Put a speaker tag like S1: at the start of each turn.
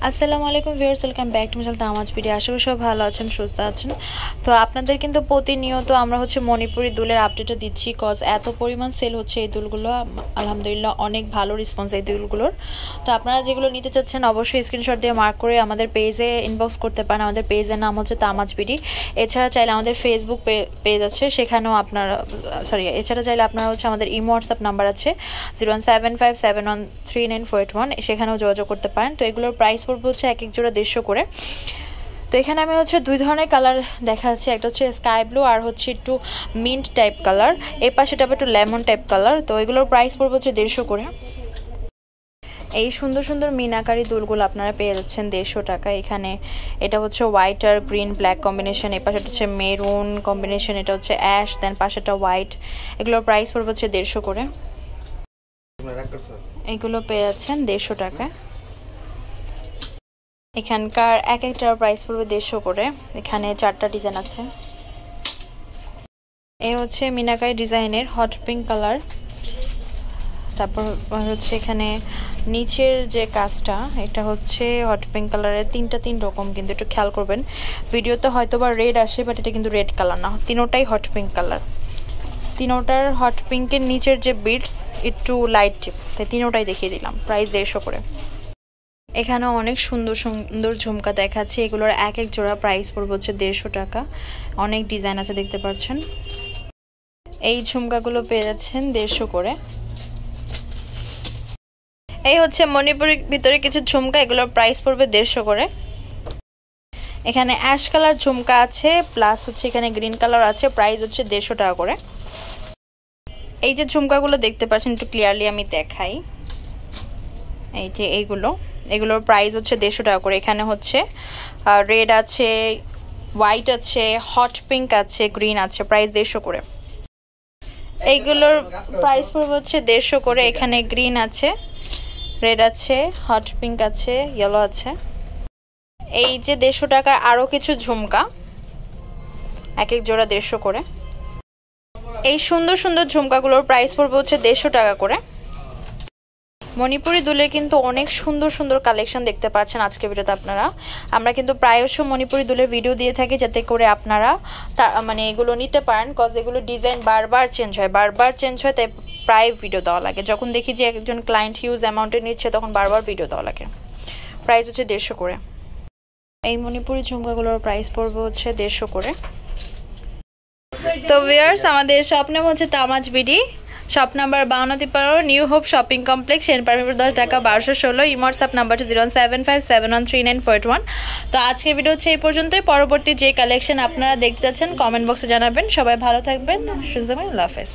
S1: আসসালামু আলাইকুম viewers, welcome back to my channel Tamaj video. আশা করি সব ভালো আছেন, সুস্থ আছেন। তো আপনাদের কিন্তু প্রতিনিয়ত আমরা মণিপুরি দুলের আপডেটটা দিচ্ছি, কজ এত পরিমাণ সেল হচ্ছে এই দুলগুলো। আলহামদুলিল্লাহ অনেক ভালো রেসপন্স এই দুলগুলোর। তো আপনারা যেগুলো নিতে চাচ্ছেন অবশ্যই স্ক্রিনশট দিয়ে মার্ক করে আমাদের পেজে ইনবক্স করতে পারেন। আমাদের পেজের নাম হচ্ছে তামাজ ভিডি। এছাড়া চাইলে আমাদের ফেসবুক পেজ আছে, সেখানেও আপনারা এছাড়া চাইলে আপনারা আমাদের ইমো হোয়াটসঅ্যাপ নাম্বার আছে 01757139481, সেখানেও যোগাযোগ করতে পারেন। তো এগুলোর প্রাইস পড়বে এক এক জোড়া 150 করে। তো এখানে আমি দুই ধরনের কালার দেখাচ্ছি, একটা হচ্ছে স্কাই ব্লু আর হচ্ছে একটু মিন্ট টাইপ কালার, এই পাশেটা একটু লেমন টাইপ কালার। তো এগুলোর প্রাইস পড়বে 150 করে। এই সুন্দর সুন্দর মিনাকারি দুলগুলো আপনারা পেয়ে যাচ্ছেন 150 টাকা। এখানে এটা হচ্ছে হোয়াইট আর গ্রিন ব্ল্যাক কম্বিনেশন, এই পাশেটা হচ্ছে মেরুন কম্বিনেশন, এটা হচ্ছে অ্যাশ, দেন পাশেটা হোয়াইট। এগুলোর প্রাইস পড়বে 150 করে। এগুলো পেয়ে যাচ্ছেন 150 টাকা। এখানকার এক একটার প্রাইস পড়বে 150 করে। এখানে 4টা ডিজাইন আছে। এই হচ্ছে মিনাকারি ডিজাইনের হট পিঙ্ক কালার। তারপর এখানে নিচের যে কাজটা, এটা হচ্ছে হট পিঙ্ক কালারের, তিন রকম, কিন্তু একটু খেয়াল করবেন। ভিডিওতে হয়তো বা রেড আসে, বাট এটা কিন্তু রেড কালার না, তিনোটাই হট পিঙ্ক কালার। তিনোটার হট পিঙ্কের নিচের যে বিটস একটু লাইট টিপ, তাই তিনোটাই দেখিয়ে দিলাম। প্রাইস 150 করে। এখানেও অনেক সুন্দর সুন্দর ঝুমকা দেখাচ্ছে, এগুলোর এক এক জোড়া প্রাইস পড়বে 150 টাকা। অনেক ডিজাইন আছে দেখতে পাচ্ছেন। এই ঝুমকাগুলো পেয়ে যাচ্ছেন 150 করে। এই হচ্ছে মণিপুরের ভিতরে কিছু ঝুমকা, এগুলোর প্রাইস পড়বে 150 করে। এখানে অ্যাশ কালার ঝুমকা আছে, প্লাস এখানে গ্রিন কালার আছে, প্রাইস 150 টাকা করে। এই যে ঝুমকাগুলো দেখতে পাচ্ছেন, একটু ক্লিয়ারলি আমি দেখাই। এই যে এগুলোর প্রাইস 150 টাকা করে। এখানে রেড আছে, হোয়াইট আছে, হট পিঙ্ক আছে, গ্রিন আছে, প্রাইস 150 করে। এইগুলোর প্রাইস পড়বে 150 করে। এখানে গ্রিন আছে, রেড আছে, হট পিঙ্ক আছে, ইয়েলো আছে। এই যে 150 টাকার আরো কিছু ঝুমকা, এক এক জোড়া 150 করে। এই সুন্দর সুন্দর ঝুমকাগুলোর প্রাইস পড়বে 150 টাকা করে। মণিপুরি দুলের কিন্তু অনেক সুন্দর সুন্দর কালেকশন দেখতে পাচ্ছেন আজকে ভিডিওতে আপনারা। আমরা কিন্তু প্রায়শই মণিপুরি দুলের ভিডিও দিয়ে থাকি, যাতে করে আপনারা এগুলো নিতে পারেন, কজ এগুলো ডিজাইন বারবার চেঞ্জ হয়, তাই প্রায় ভিডিও দেওয়া লাগে। যখন দেখি যে একজন ক্লায়েন্ট হিউজ অ্যামাউন্টে নিচ্ছে, তখন বারবার ভিডিও দেওয়া লাগে। প্রাইস 150 করে। এই মণিপুরি ঝুমকাগুলোর প্রাইস পড়বে 150 করে। তো ভিউয়ার্স, আমাদের শপ নাম হচ্ছে তামাজ ভিডি, shop number 52 new hope shopping complex, সেনপারমিপুর 10 ঢাকা 1216। Imo WhatsApp number 075713941। তো আজকের ভিডিও এই পর্যন্তই। পরবর্তী যে কালেকশন আপনারা দেখতে যাচ্ছেন কমেন্ট বক্সে জানাবেন। সবাই ভালো থাকবেন, সুস্থ থাকবেন। আল্লাহ হাফেজ।